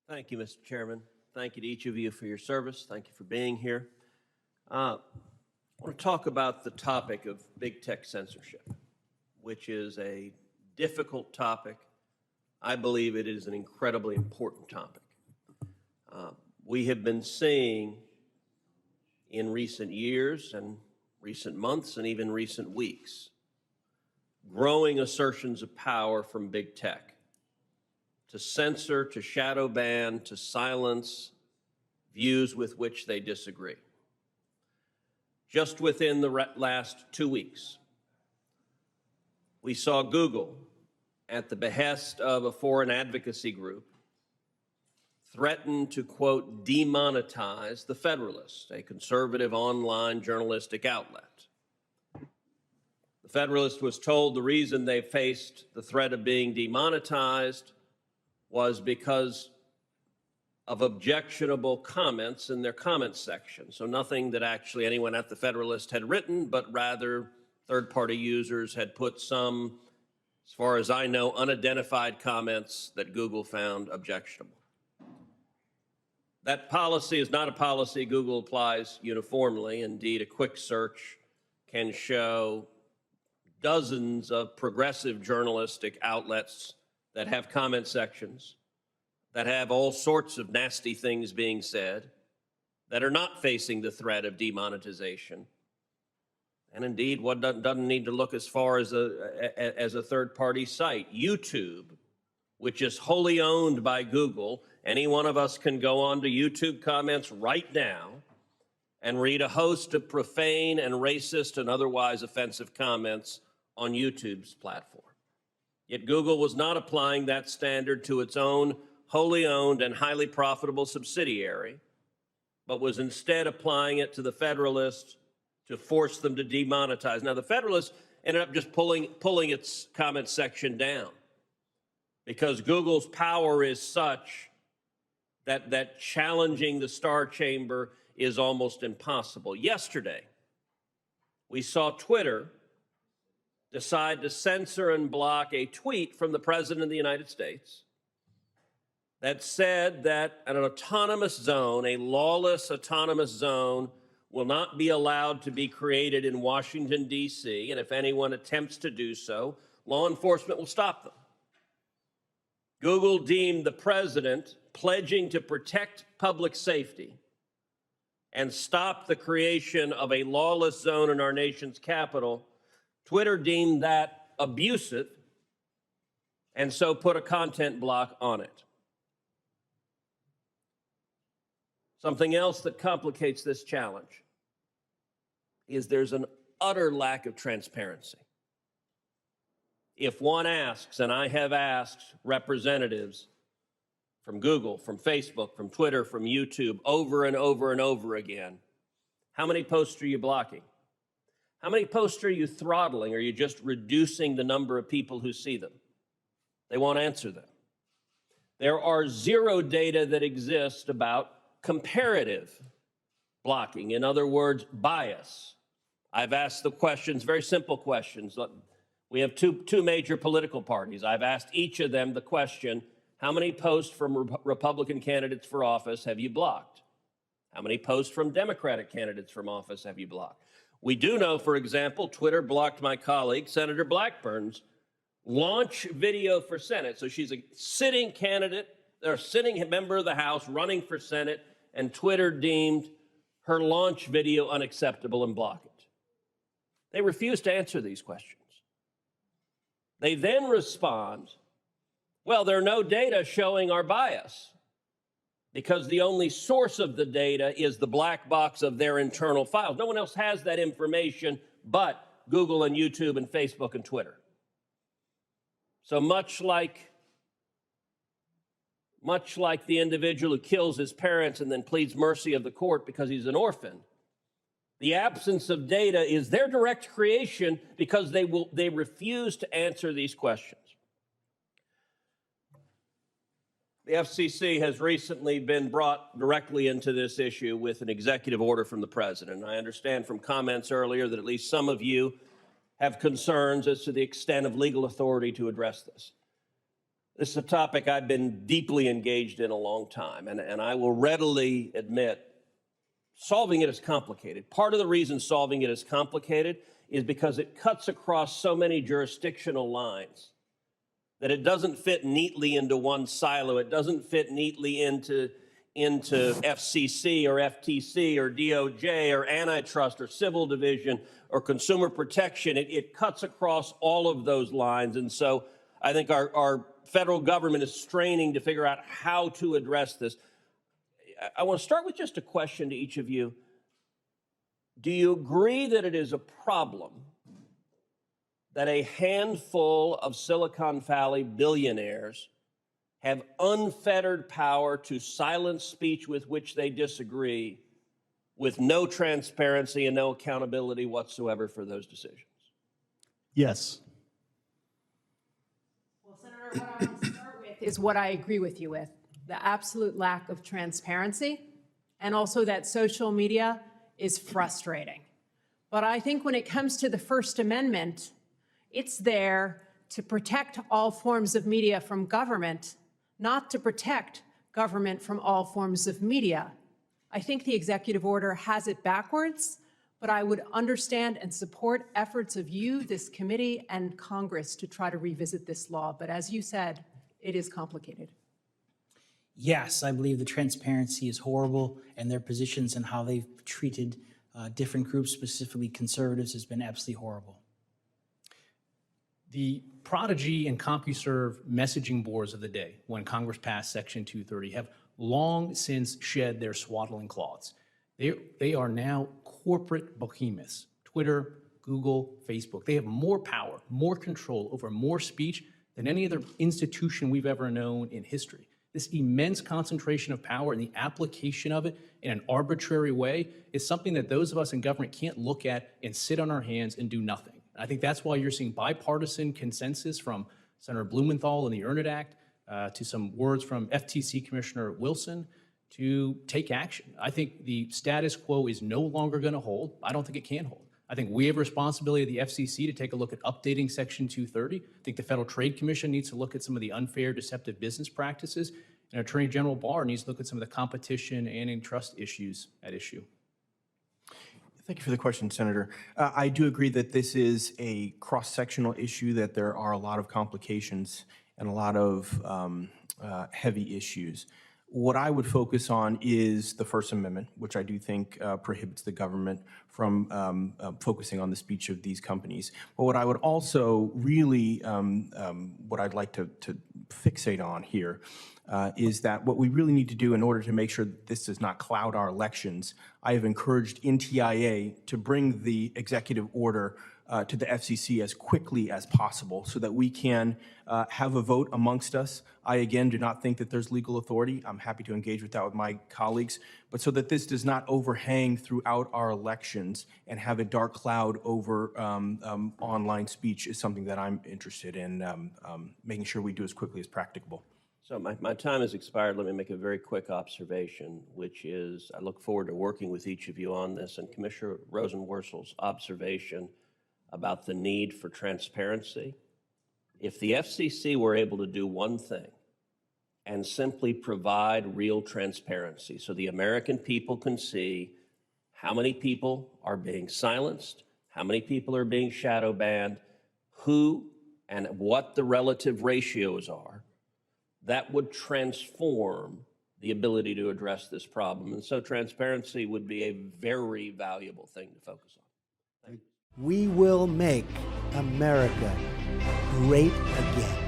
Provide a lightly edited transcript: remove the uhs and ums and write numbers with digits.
Thank you, Mr. Chairman. Thank you to each of you for your service. Thank you for being here. I want to talk about the topic of big tech censorship, which is a difficult topic. I believe it is an incredibly important topic. We have been seeing in recent years and recent months and even recent weeks growing assertions of power from big tech to censor, to shadow ban, to silence views with which they disagree. Just within the last 2 weeks, we saw Google, at the behest of a foreign advocacy group, threaten to, quote, demonetize The Federalist, a conservative online journalistic outlet. The Federalist was told the reason they faced the threat of being demonetized was because of objectionable comments in their comments section. So nothing that actually anyone at the Federalist had written, but rather third-party users had put some, as far as I know, unidentified comments that Google found objectionable. That policy is not a policy Google applies uniformly. Indeed, a quick search can show dozens of progressive journalistic outlets that have comment sections, that have all sorts of nasty things being said, that are not facing the threat of demonetization. And indeed, one doesn't need to look as far as a third-party site. YouTube, which is wholly owned by Google, any one of us can go on to YouTube comments right now and read a host of profane and racist and otherwise offensive comments on YouTube's platform. Yet Google was not applying that standard to its own wholly owned and highly profitable subsidiary, but was instead applying it to the Federalist to force them to demonetize. Now, the Federalist ended up just pulling its comment section down because Google's power is such that challenging the Star Chamber is almost impossible. Yesterday, we saw Twitter decide to censor and block a tweet from the President of the United States that said that an autonomous zone, a lawless autonomous zone, will not be allowed to be created in Washington, D.C., and if anyone attempts to do so, law enforcement will stop them. Google deemed the president pledging to protect public safety and stop the creation of a lawless zone in our nation's capital. Twitter deemed that abusive and so put a content block on it. Something else that complicates this challenge is there's an utter lack of transparency. If one asks, and I have asked representatives from Google, from Facebook, from Twitter, from YouTube over and over and over again, how many posts are you blocking? How many posts are you throttling? Are you just reducing the number of people who see them? They won't answer them. There are zero data that exist about comparative blocking. In other words, bias. I've asked the questions, very simple questions. We have two major political parties. I've asked each of them the question, how many posts from Republican candidates for office have you blocked? How many posts from Democratic candidates from office have you blocked? We do know, for example, Twitter blocked my colleague, Senator Blackburn's launch video for Senate. So she's a sitting candidate, or sitting member of the House running for Senate, and Twitter deemed her launch video unacceptable and blocked it. They refuse to answer these questions. They then respond, well, there are no data showing our bias because the only source of the data is the black box of their internal files. No one else has that information but Google and YouTube and Facebook and Twitter. So much like the individual who kills his parents and then pleads mercy of the court because he's an orphan, the absence of data is their direct creation because they refuse to answer these questions. The FCC has recently been brought directly into this issue with an executive order from the president. I understand from comments earlier that at least some of you have concerns as to the extent of legal authority to address this. This is a topic I've been deeply engaged in a long time, and I will readily admit solving it is complicated. Part of the reason solving it is complicated is because it cuts across so many jurisdictional lines that it doesn't fit neatly into one silo. It doesn't fit neatly into FCC or FTC or DOJ or antitrust or civil division or consumer protection. It cuts across all of those lines. And so I think our federal government is straining to figure out how to address this. I want to start with just a question to each of you. Do you agree that it is a problem that a handful of Silicon Valley billionaires have unfettered power to silence speech with which they disagree, with no transparency and no accountability whatsoever for those decisions? Yes. Well, Senator, what I want to start with is what I agree with you with, the absolute lack of transparency, and also that social media is frustrating. But I think when it comes to the First Amendment, it's there to protect all forms of media from government, not to protect government from all forms of media. I think the executive order has it backwards, but I would understand and support efforts of you, this committee, and Congress to try to revisit this law. But as you said, it is complicated. Yes, I believe the transparency is horrible, and their positions and how they've treated different groups, specifically conservatives, has been absolutely horrible. The Prodigy and CompuServe messaging boards of the day, when Congress passed Section 230, have long since shed their swaddling cloths. They are now corporate behemoths. Twitter, Google, Facebook. They have more power, more control over more speech than any other institution we've ever known in history. This immense concentration of power and the application of it in an arbitrary way is something that those of us in government can't look at and sit on our hands and do nothing. I think that's why you're seeing bipartisan consensus from Senator Blumenthal in the Earn It Act to some words from FTC Commissioner Wilson to take action. I think the status quo is no longer going to hold. I don't think it can hold. I think we have a responsibility at the FCC to take a look at updating Section 230. I think the Federal Trade Commission needs to look at some of the unfair, deceptive business practices, and Attorney General Barr needs to look at some of the competition and antitrust issues at issue. Thank you for the question, Senator. I do agree that this is a cross-sectional issue, that there are a lot of complications and a lot of heavy issues. What I would focus on is the First Amendment, which I do think prohibits the government from focusing on the speech of these companies. But what I would also really, what I'd like to fixate on here is that what we really need to do in order to make sure that this does not cloud our elections, I have encouraged NTIA to bring the executive order to the FCC as quickly as possible so that we can have a vote amongst us. I, again, do not think that there's legal authority. I'm happy to engage with that with my colleagues, but so that this does not overhang throughout our elections and have a dark cloud over online speech is something that I'm interested in making sure we do as quickly as practicable. So my time has expired. Let me make a very quick observation, which is I look forward to working with each of you on this, and Commissioner Rosenworcel's observation about the need for transparency. If the FCC were able to do one thing and simply provide real transparency so the American people can see how many people are being silenced, how many people are being shadow banned, who and what the relative ratios are, that would transform the ability to address this problem. And so transparency would be a very valuable thing to focus on. Thank you. We will make America great again.